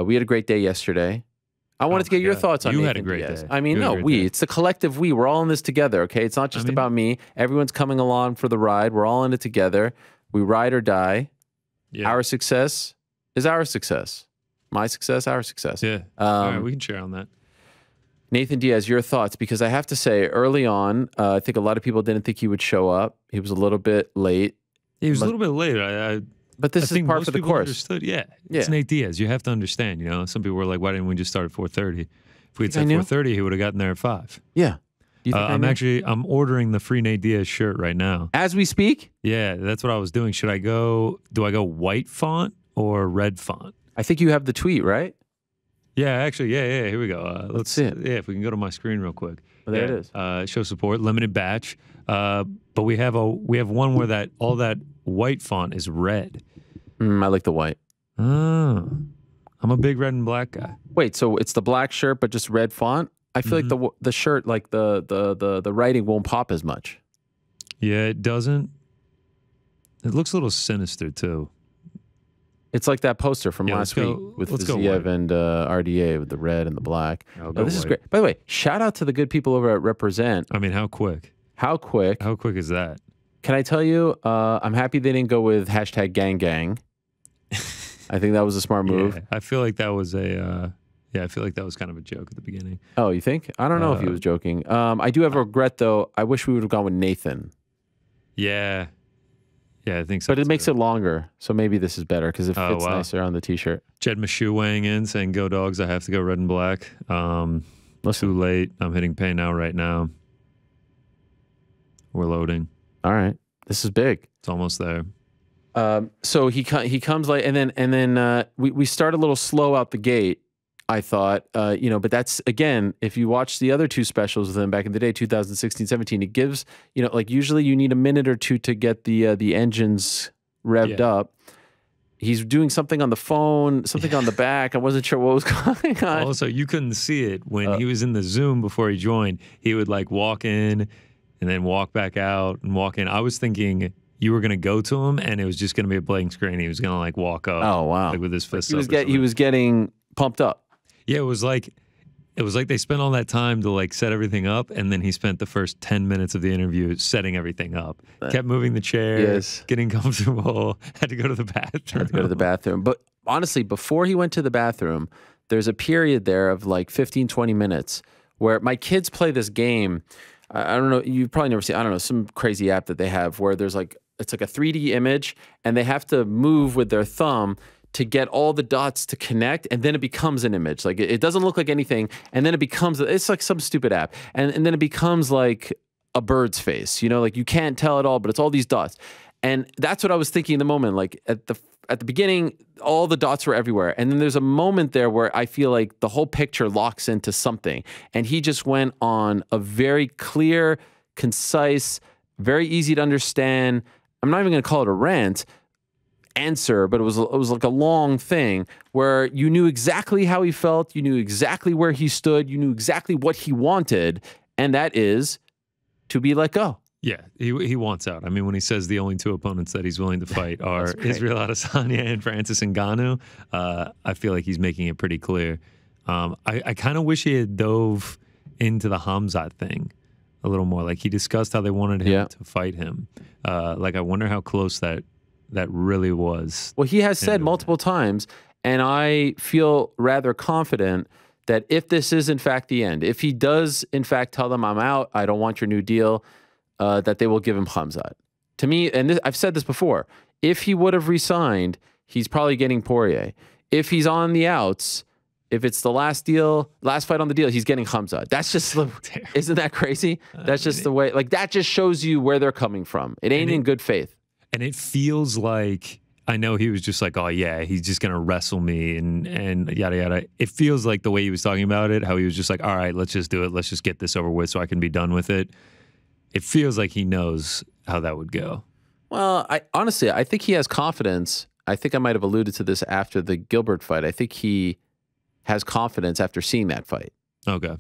We had a great day yesterday. I wanted to get your thoughts on You Nathan had a great Diaz. day. I mean, You had a no, great day. it's the collective we. We're all in this together, okay? It's not just about me. Everyone's coming along for the ride. We're all in it together. We ride or die. Yeah. Our success is our success. My success, our success. Yeah. All right, we can share on that. Nathan Diaz, your thoughts? Because I have to say, early on, I think a lot of people didn't think he would show up. He was a little bit late. He was a little bit late. But this is par for the course. Understood. Yeah, it's Nate Diaz. You have to understand. You know, some people were like, "Why didn't we just start at 4:30?" If we had said 4:30, he would have gotten there at 5. Yeah. You think I'm ordering the free Nate Diaz shirt right now as we speak. Yeah, that's what I was doing. Should I go? Do I go white font or red font? I think you have the tweet, right? Yeah, actually, yeah. Here we go. Let's see it. Yeah, if we can go to my screen real quick. Well, there it is. Show support, limited batch. But we have one where all that white font is red. I like the white. Oh, I'm a big red and black guy. Wait, so it's the black shirt but just red font? I feel like the shirt, like the writing won't pop as much. Yeah, it doesn't. It looks a little sinister too. It's like that poster from last week with Ziev and RDA with the red and the black. This is great. By the way, shout out to the good people over at Represent. I mean, how quick? How quick? How quick is that? Can I tell you, I'm happy they didn't go with hashtag gang gang. I think that was a smart move. Yeah, I feel like that was I feel like that was kind of a joke at the beginning. Oh, you think? I don't know if he was joking. I do have a regret, though. I wish we would have gone with Nathan. Yeah. Yeah, I think so. But it makes it longer, so maybe this is better because it fits nicer on the T-shirt. Jed Mashu weighing in, saying, "Go Dogs, I have to go red and black." Too late. I'm hitting pay now right now. We're loading. All right. This is big. It's almost there. So he comes late, and then we start a little slow out the gate. I thought, but that's, again, if you watch the other two specials with him back in the day, 2016, 17, it gives, like usually you need a minute or two to get the engines revved up. He's doing something on the phone, something on the back. I wasn't sure what was going on. Also, you couldn't see it when he was in the Zoom before he joined. He would like walk in and then walk back out and walk in. I was thinking you were going to go to him and it was just going to be a blank screen. He was going to like walk up. Oh, wow. Like with his fist He was getting pumped up. Yeah, it was like they spent all that time to like set everything up, and then he spent the first 10 minutes of the interview setting everything up. Kept moving the chair, getting comfortable, had to go to the bathroom. But honestly, before he went to the bathroom, there's a period there of like 15, 20 minutes where my kids play this game. I don't know, you've probably never seen, I don't know, some crazy app that they have where there's like, it's like a 3D image, and they have to move with their thumb to get all the dots to connect, and then it becomes an image. Like it doesn't look like anything, and then it becomes, it's like some stupid app, and then it becomes like a bird's face, like you can't tell at all, but it's all these dots. And that's what I was thinking in the moment. Like at the beginning, all the dots were everywhere, and then there's a moment there where I feel like the whole picture locks into something, and he just went on a very clear, concise, very easy to understand, I'm not even going to call it a rant, answer, but it was like a long thing where you knew exactly how he felt, you knew exactly where he stood, you knew exactly what he wanted, and that is to be let go. Yeah, he wants out. I mean, when he says the only two opponents that he's willing to fight are Israel Adesanya and Francis Ngannou, I feel like he's making it pretty clear. I kind of wish he had dove into the Hamzat thing a little more. Like he discussed how they wanted him to fight him. Like I wonder how close that really was. Well, he has said multiple times, and I feel rather confident that if this is in fact the end, if he does in fact tell them I'm out, I don't want your new deal, that they will give him Hamzat. To me, and I've said this before, if he would have resigned, he's probably getting Poirier. If he's on the outs, if it's the last fight on the deal, he's getting Hamzat. That's just, isn't that crazy? That's just the way, like that just shows you where they're coming from. It ain't in good faith. And it feels like, I know he was just like, oh yeah, he's just going to wrestle me and yada, yada. It feels like the way he was talking about it, how he was just like, all right, let's just do it. Let's just get this over with so I can be done with it. It feels like he knows how that would go. Well, honestly, I think he has confidence. I think I might have alluded to this after the Gilbert fight. I think he has confidence after seeing that fight. Okay.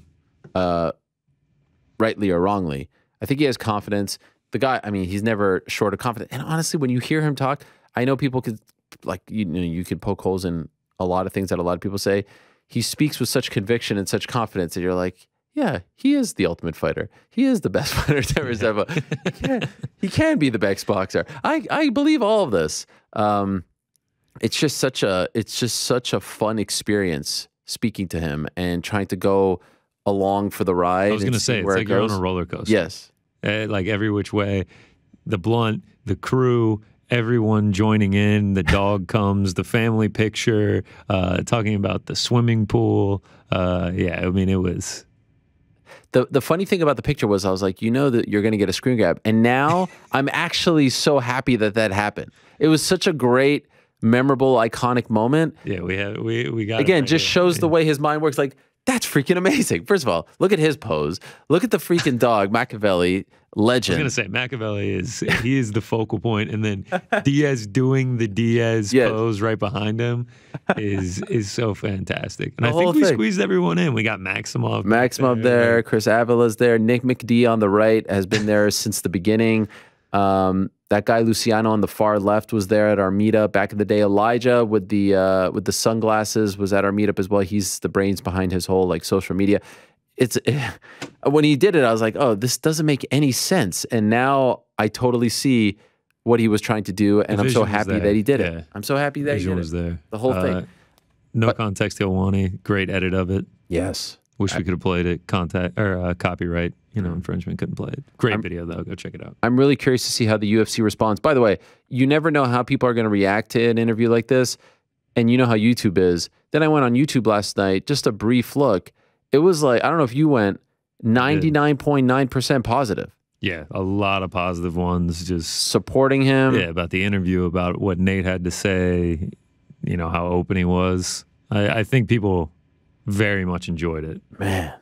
Rightly or wrongly. I think he has confidence. The guy, I mean, he's never short of confidence. And honestly, when you hear him talk, I know people could, like, you could poke holes in a lot of things that a lot of people say. He speaks with such conviction and such confidence that you're like, yeah, he is the ultimate fighter. He is the best fighter there is ever. He can be the best boxer. I believe all of this. It's just such a fun experience speaking to him and trying to go along for the ride. I was going to say, it's like you're on a roller coaster. Yes. Like every which way, the blunt, the crew, everyone joining in, the dog comes, the family picture, talking about the swimming pool. Yeah, I mean, it was... The funny thing about the picture was I was like, you know that you're going to get a screen grab. And now I'm actually so happy that that happened. It was such a great, memorable, iconic moment. Yeah, we got again, it right just here. shows the way his mind works. Like, that's freaking amazing. First of all, look at his pose. Look at the freaking dog, Machiavelli, legend. I was going to say, Machiavelli is the focal point, and then Diaz doing the Diaz pose right behind him is so fantastic. And I think we squeezed everyone in. We got Maximov there, Chris Avila's there, Nick McD on the right has been there since the beginning. That guy Luciano on the far left was there at our meetup back in the day. Elijah with the sunglasses was at our meetup as well. He's the brains behind his whole like social media. When he did it, I was like, oh, this doesn't make any sense. And now I totally see what he was trying to do, and I'm so happy that he did it. I'm so happy that he did it. There. The whole thing. No Context Helwani, great edit of it. Yes. Wish we could have played it. Copyright, infringement, couldn't play it. Great video though. Go check it out. I'm really curious to see how the UFC responds. By the way, you never know how people are going to react to an interview like this, and you know how YouTube is. Then I went on YouTube last night, just a brief look. It was like, I don't know if you went 99.9% positive. Yeah, a lot of positive ones. Just supporting him. Yeah, about the interview, about what Nate had to say, how open he was. I think people very much enjoyed it. Man.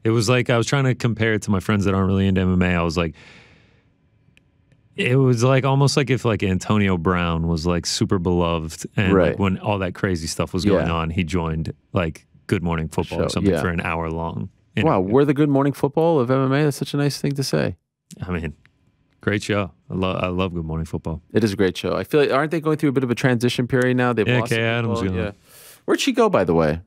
It was like, I was trying to compare it to my friends that aren't really into MMA. I was like, it was like almost like if like Antonio Brown was like super beloved, and like when all that crazy stuff was going on, he joined like Good Morning Football or something for an hour long interview. Wow, we're the Good Morning Football of MMA. That's such a nice thing to say. I mean, great show. I love Good Morning Football. It is a great show. I feel like, aren't they going through a bit of a transition period now? They've lost Kay Adams. Where'd she go, by the way?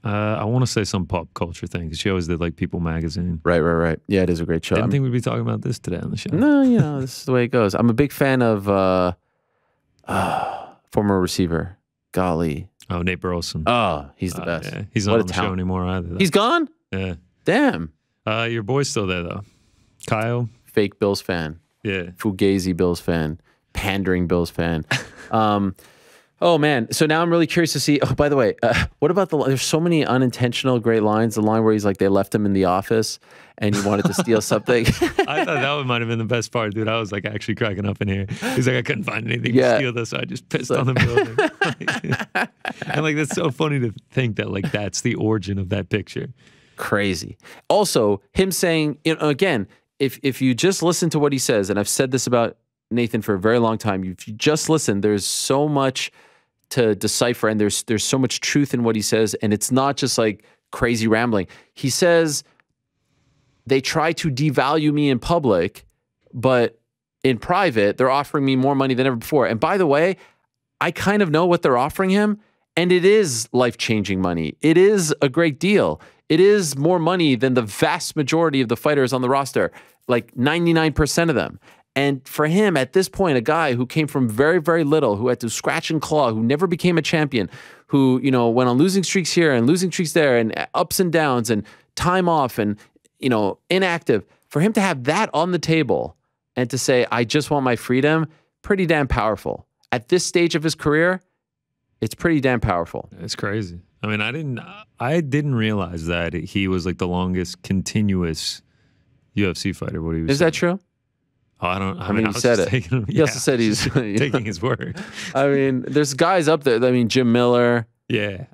I want to say some pop culture thing, because she always did like People Magazine. Right. Yeah, it is a great show. I didn't think we'd be talking about this today on the show. No, this is the way it goes. I'm a big fan of former receiver. Golly. Oh, Nate Burleson. Oh, he's the best. Yeah. He's not on the show anymore either, though. He's gone? Yeah. Damn. Your boy's still there, though. Kyle. Fake Bills fan. Yeah. Fugazi Bills fan. Pandering Bills fan. Oh, man. So now I'm really curious to see. Oh, by the way, what about there's so many unintentional great lines. The line where he's like, they left him in the office and he wanted to steal something. I thought that one might have been the best part, dude. I was like actually cracking up in here. He's like, I couldn't find anything to steal this, so I just pissed on the building. And like, that's so funny to think that like that's the origin of that picture. Crazy. Also, him saying, again, if you just listen to what he says, and I've said this about Nathan for a very long time, if you just listen, there's so much to decipher, and there's so much truth in what he says, and it's not just like crazy rambling. He says they try to devalue me in public, but in private they're offering me more money than ever before. And by the way, I kind of know what they're offering him, and it is life-changing money. It is a great deal. It is more money than the vast majority of the fighters on the roster, like 99% of them. And for him, at this point, a guy who came from very, very little, who had to scratch and claw, who never became a champion, who, went on losing streaks here and losing streaks there and ups and downs and time off and, inactive, for him to have that on the table and to say, I just want my freedom, pretty damn powerful. At this stage of his career, it's pretty damn powerful. It's crazy. I mean, I didn't realize that he was like the longest continuous UFC fighter. What he was saying. That true? Oh, I mean, he said it. He also said he's taking his word. I mean, there's guys up there. I mean, Jim Miller. Yeah.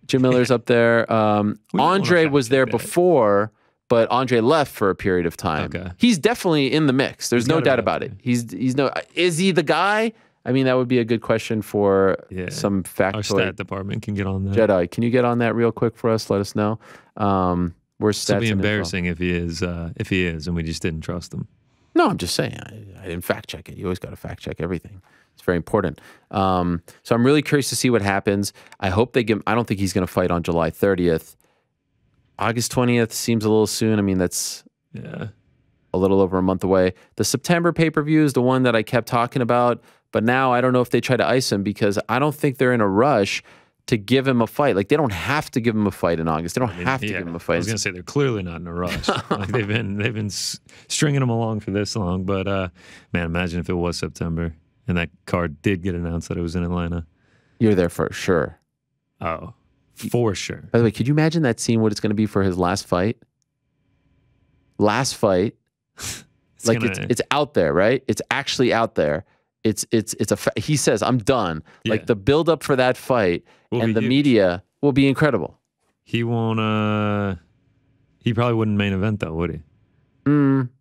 Jim Miller's up there. Andre was there before, but Andre left for a period of time. Okay. He's definitely in the mix. There's no doubt about it. Is he the guy? I mean, that would be a good question for some factoid. Our stat department can get on that. Jedi, can you get on that real quick for us? Let us know. Where's stats? It'd be embarrassing if he is, and we just didn't trust him. No, I'm just saying. I didn't fact check it. You always got to fact check everything. It's very important. So I'm really curious to see what happens. I hope they give him, I don't think he's going to fight on July 30th. August 20th seems a little soon. I mean, that's a little over a month away. The September pay-per-view is the one that I kept talking about, but now I don't know if they try to ice him because I don't think they're in a rush to give him a fight. Like, they don't have to give him a fight in August. They don't have to give him a fight. I was going to say they're clearly not in a rush. Like, they've been stringing him along for this long. But man, imagine if it was September and that card did get announced that it was in Atlanta. You're there for sure. Oh, for sure. By the way, could you imagine that scene? What it's going to be for his last fight? Last fight. It's out there, right? It's actually out there. He says, I'm done. Yeah. Like, the build up for that fight and the huge. media will be incredible. He won't, he probably wouldn't main event though, would he?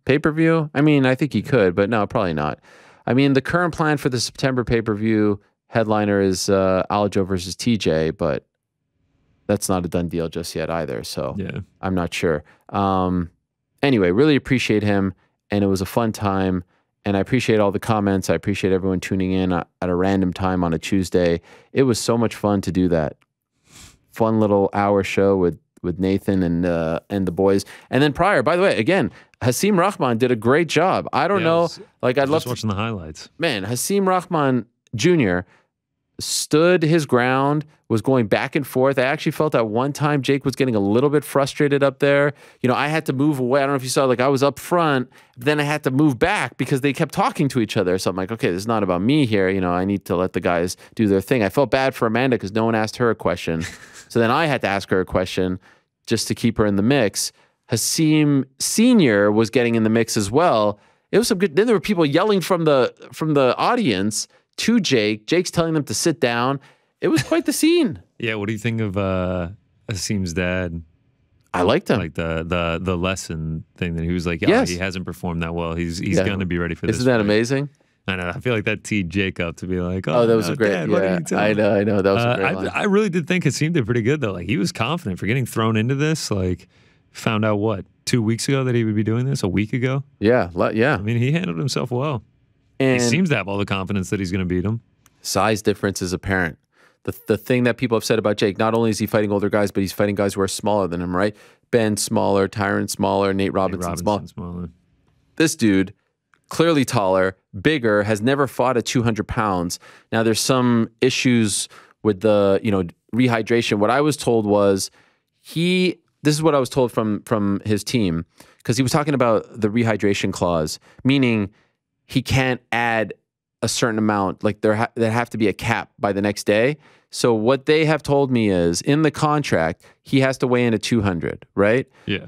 Pay-per-view? I mean, I think he could, but no, probably not. I mean, the current plan for the September pay-per-view headliner is Aljo versus TJ, but that's not a done deal just yet either. So yeah. I'm not sure. Anyway, really appreciate him, and it was a fun time. And I appreciate all the comments. I appreciate everyone tuning in at a random time on a Tuesday. It was so much fun to do that. Fun little hour show with Nathan and the boys. And then prior, by the way, again, Hasim Rahman did a great job. I don't know. Like, I'd love to watching the highlights. Man, Hasim Rahman Jr. stood his ground, was going back and forth. I actually felt at one time Jake was getting a little bit frustrated up there. You know, I had to move away. I don't know if you saw, like, I was up front, then I had to move back because they kept talking to each other. So I'm like, okay, this is not about me here. You know, I need to let the guys do their thing. I felt bad for Amanda because no one asked her a question. So then I had to ask her a question just to keep her in the mix. Hasim Sr. was getting in the mix as well. It was some good. Then there were people yelling from the audience to Jake. Jake's telling them to sit down. It was quite the scene. Yeah, what do you think of Hasim's dad? I liked him. Like the lesson thing that he was like, yeah, he hasn't performed that well. He's going to be ready for this. Isn't that amazing? I know. I feel like that teed Jake up to be like, oh, that was no, a great. Dad, yeah, what are you I know. That was a great line. I really did think Hasim did pretty good though. Like, he was confident for getting thrown into this. Like, found out what 2 weeks ago that he would be doing this. A week ago. Yeah. I mean, he handled himself well. And he seems to have all the confidence that he's going to beat him. Size difference is apparent. The thing that people have said about Jake, not only is he fighting older guys, but he's fighting guys who are smaller than him, right? Ben smaller, Tyron smaller, Nate Robinson smaller. This dude, clearly taller, bigger, has never fought at 200 pounds. Now, there's some issues with the, rehydration. What I was told was this is what I was told from his team, because he was talking about the rehydration clause, meaning he can't add a certain amount, like there have to be a cap by the next day. So what they have told me is in the contract, he has to weigh in at 200, right? Yeah.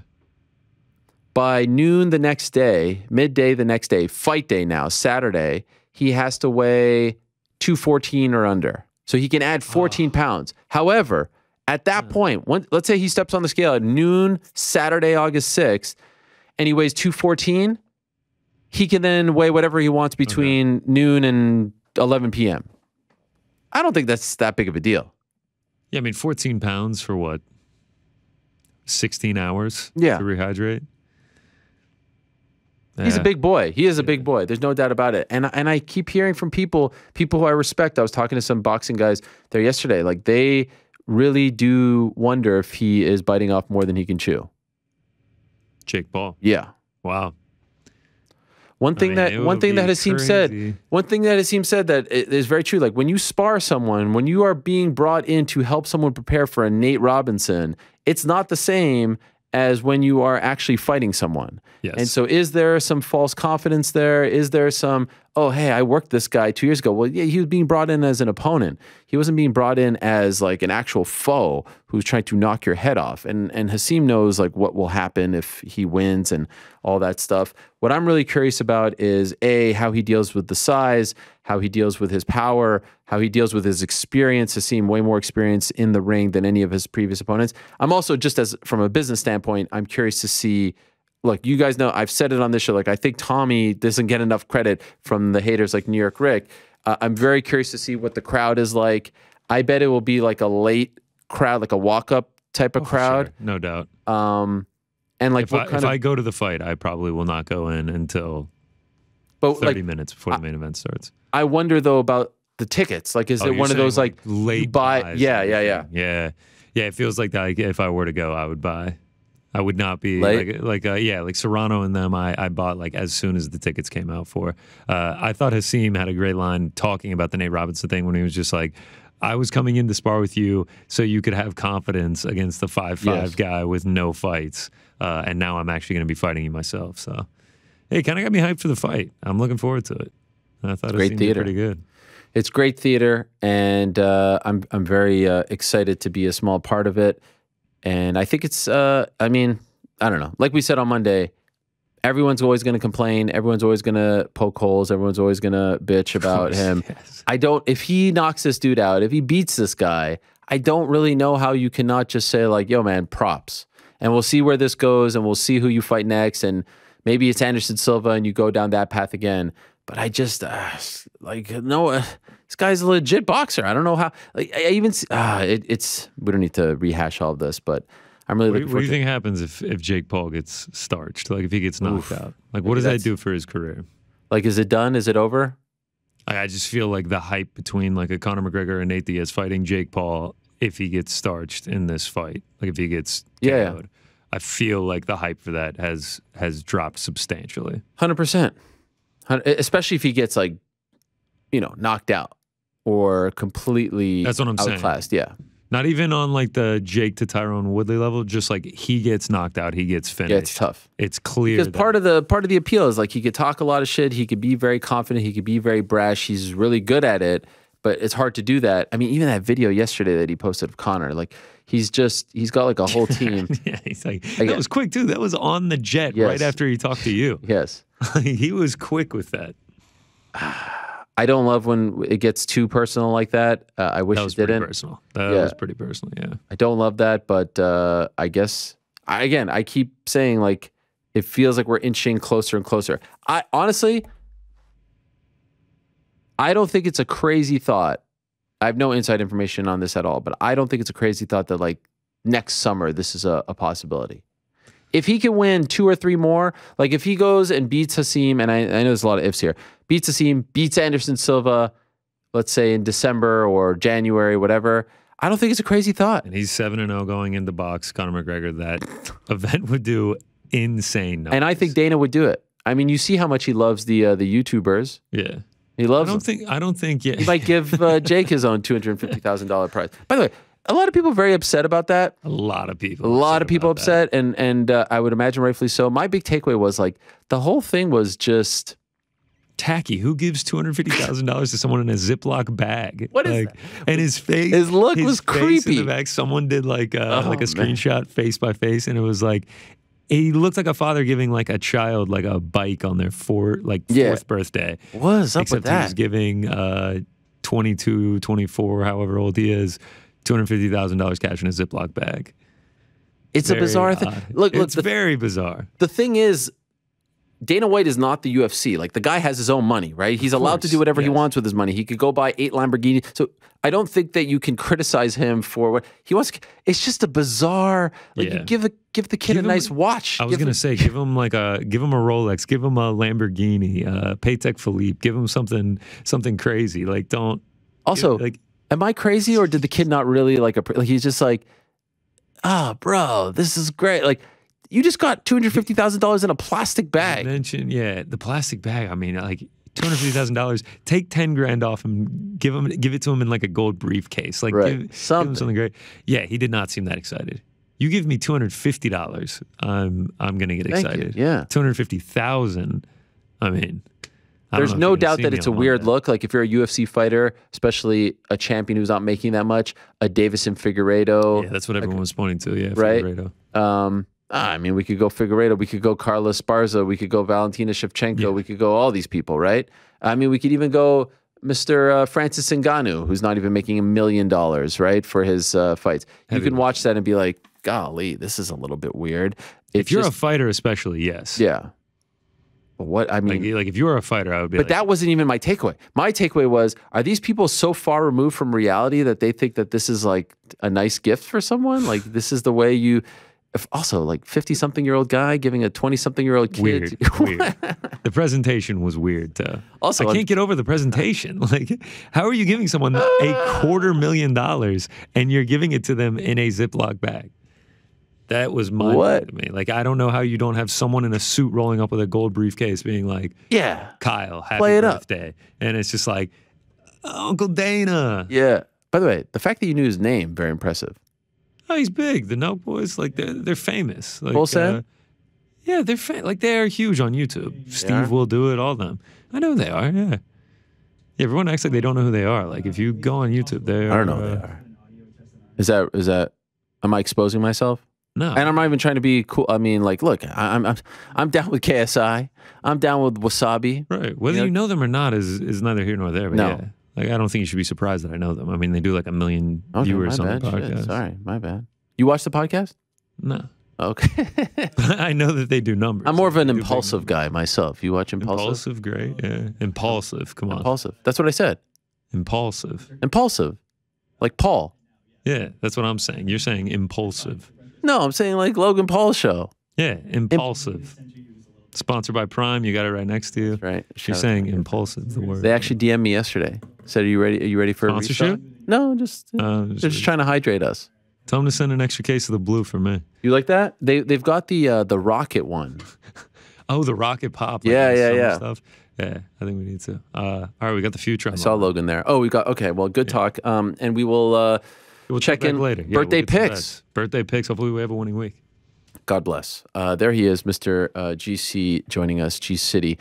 By noon the next day, midday the next day, fight day now, Saturday, he has to weigh 214 or under. So he can add 14 pounds. However, at that point, let's say he steps on the scale at noon, Saturday, August 6th, and he weighs 214, he can then weigh whatever he wants between noon and 11 p.m. I don't think that's that big of a deal. Yeah, I mean, 14 pounds for what? 16 hours to rehydrate? He's a big boy. He is a big boy. There's no doubt about it. And I keep hearing from people who I respect. I was talking to some boxing guys there yesterday. Like, they really do wonder if he is biting off more than he can chew. Jake Paul. Yeah. Wow. One thing that Hasim said that is very true. Like, when you spar someone, when you are being brought in to help someone prepare for a Nate Robinson, it's not the same as when you are actually fighting someone. Yes. And so is there some false confidence there? Is there some, oh, hey, I worked this guy 2 years ago. Well, yeah, he was being brought in as an opponent. He wasn't being brought in as like an actual foe who's trying to knock your head off. And Hasim knows like what will happen if he wins and all that stuff. What I'm really curious about is how he deals with the size, how he deals with his power, how he deals with his experience. Hasim way more experience in the ring than any of his previous opponents. I'm also, just as from a business standpoint, I'm curious to see. Look, you guys know, I've said it on this show, like, I think Tommy doesn't get enough credit from the haters like New York Ric. I'm very curious to see what the crowd is like. I bet it will be like a late crowd, like a walk-up type of crowd. Sure. No doubt. And like, if I go to the fight, I probably will not go in until But 30 minutes before the main event starts. I wonder though about the tickets. Like, is it one of those like late buy? Yeah. Yeah. It feels like that. If I were to go, I would buy. I would not be late? like Serrano and them. I bought like as soon as the tickets came out for. I thought Hasim had a great line talking about the Nate Robinson thing when he was just like, I was coming in to spar with you so you could have confidence against the 5'5" guy with no fights, and now I'm actually going to be fighting you myself. So, hey, kind of got me hyped for the fight. I'm looking forward to it. I thought it seemed pretty good. It's great theater, and I'm very excited to be a small part of it. And I think it's, I mean, I don't know. Like we said on Monday, everyone's always going to complain. Everyone's always going to poke holes. Everyone's always going to bitch about him. Yes. If he knocks this dude out, if he beats this guy, I don't really know how you cannot just say like, yo, man, props. And we'll see where this goes, and we'll see who you fight next. And maybe it's Anderson Silva and you go down that path again. But I just, this guy's a legit boxer. I don't know how. Like, I even it's. We don't need to rehash all of this, but I'm really looking forward. What do you think happens if Jake Paul gets starched? Like if he gets knocked out? Like what does that do for his career? Like, is it done? Is it over? I just feel like the hype between like a Conor McGregor and Nate Diaz fighting Jake Paul, if he gets starched in this fight, like if he gets KO'd, I feel like the hype for that has dropped substantially. 100%. Especially if he gets like, knocked out or completely outclassed. Yeah. Not even on like the Jake to Tyrone Woodley level, just like he gets knocked out, he gets finished. Yeah, it's tough. It's clear. Because part of the appeal is like he could talk a lot of shit, he could be very confident, he could be very brash, he's really good at it, but it's hard to do that. I mean, even that video yesterday that he posted of Conor, like he's got like a whole team. Yeah, he's like, that was quick too. That was on the jet right after he talked to you. Yes. He was quick with that. I don't love when it gets too personal like that. I wish it didn't. Personal. That was pretty personal, yeah. I don't love that, but I guess, I keep saying, like, it feels like we're inching closer and closer. Honestly, I don't think it's a crazy thought. I have no inside information on this at all, but I don't think it's a crazy thought that, like, next summer this is a possibility. If he can win 2 or 3 more, like if he goes and beats Hasim, and I know there's a lot of ifs here, beats Hasim, beats Anderson Silva, let's say in December or January, whatever, I don't think it's a crazy thought. And he's 7-0 going into box, Conor McGregor. That event would do insane numbers. And I think Dana would do it. I mean, you see how much he loves the YouTubers. Yeah. He loves I don't think he might give Jake his own $250,000 prize. By the way, a lot of people very upset about that. A lot of people. Upset, and I would imagine rightfully so. My big takeaway was like the whole thing was just tacky. Who gives $250,000 to someone in a Ziploc bag? What is that? And his face, his look was creepy. In the back, someone did like a screenshot face by face, and it was like he looked like a father giving like a child like a bike on their fourth birthday. What's up with that? He was giving 22, 24, however old he is, $250,000 cash in a Ziploc bag. It's very a bizarre thing. Look, it's very bizarre. The thing is, Dana White is not the UFC. Like, the guy has his own money, right? He's allowed to do whatever he wants with his money. He could go buy 8 Lamborghinis. So I don't think that you can criticize him for what he wants. It's just a bizarre. Like, you give the kid a nice watch. I was gonna say, give him a Rolex, give him a Lamborghini, Patek Philippe, give him something crazy. Like, don't. Also, am I crazy, or did the kid not really like he's just like, bro, this is great. Like, you just got $250,000 in a plastic bag. You mentioned, the plastic bag. I mean, like $250,000. Take 10 grand off and give it to him in like a gold briefcase. Like, give him something great. Yeah, he did not seem that excited. You give me $250, I'm gonna get excited. Yeah, $250,000. I mean. There's no doubt that it's a weird look. Like, if you're a UFC fighter, especially a champion who's not making that much, a Davison Figueiredo. Yeah, that's what everyone was pointing to. Yeah, right. Figueiredo. I mean, we could go Figueiredo, we could go Carla Esparza, we could go Valentina Shevchenko, we could go all these people, right? I mean, we could even go Mr. Francis Ngannou, who's not even making $1 million, right, for his fights. You can watch that and be like, golly, this is a little bit weird. If you're a fighter, especially, yes. Yeah. What I mean, like if you were a fighter, I would be. But that wasn't even my takeaway. My takeaway was: are these people so far removed from reality that they think that this is like a nice gift for someone? Like, this is the way you. Also, like 50-something-year-old guy giving a 20-something-year-old kid. Weird. The presentation was weird, too. Also, I can't get over the presentation. Like, how are you giving someone $250,000 and you're giving it to them in a Ziploc bag? That was mind-blowing to me. Like, I don't know how you don't have someone in a suit rolling up with a gold briefcase being like, yeah, Kyle, happy play it birthday. And it's just like, Uncle Dana. Yeah. By the way, the fact that you knew his name, very impressive. Oh, he's big. The Nelk Boys, like they're famous. Like, Full send? Yeah, they're huge on YouTube. Steve will do it. All of them. I know who they are. Yeah. Everyone acts like they don't know who they are. Like if you go on YouTube, they. I don't know who they are. Is that? Am I exposing myself? No. And I'm not even trying to be cool. I mean, like, look, I'm down with KSI. I'm down with Wasabi. Right. Whether you know them or not is neither here nor there. But yeah. Like, I don't think you should be surprised that I know them. I mean, they do like 1 million viewers on the podcast. Shit. Sorry, my bad. You watch the podcast? No. Okay. I know that they do numbers. I'm more of an impulsive guy myself. You watch Impulsive? Impulsive, great. Yeah. Impulsive. Come on. Impulsive. That's what I said. Impulsive. Impulsive. Like Paul. Yeah, that's what I'm saying. You're saying impulsive. No, I'm saying like Logan Paul's show. Yeah, impulsive. Sponsored by Prime. You got it right next to you. That's right. You're saying impulsive, the word. They actually DM'd me yesterday. Said, "Are you ready? Are you ready for sponsorship?" A no, they're just trying to hydrate us. Tell them to send an extra case of the blue for me. You like that? They've got the rocket one. Oh, the rocket pop. Like yeah. Stuff. Yeah, I think we need to. All right, we got the future. I saw Logan there. Oh, we got okay. Well, good talk. And we will we'll check in later. Yeah, birthday picks. Birthday picks. Hopefully, we have a winning week. God bless. There he is, Mr. GC, joining us. G City.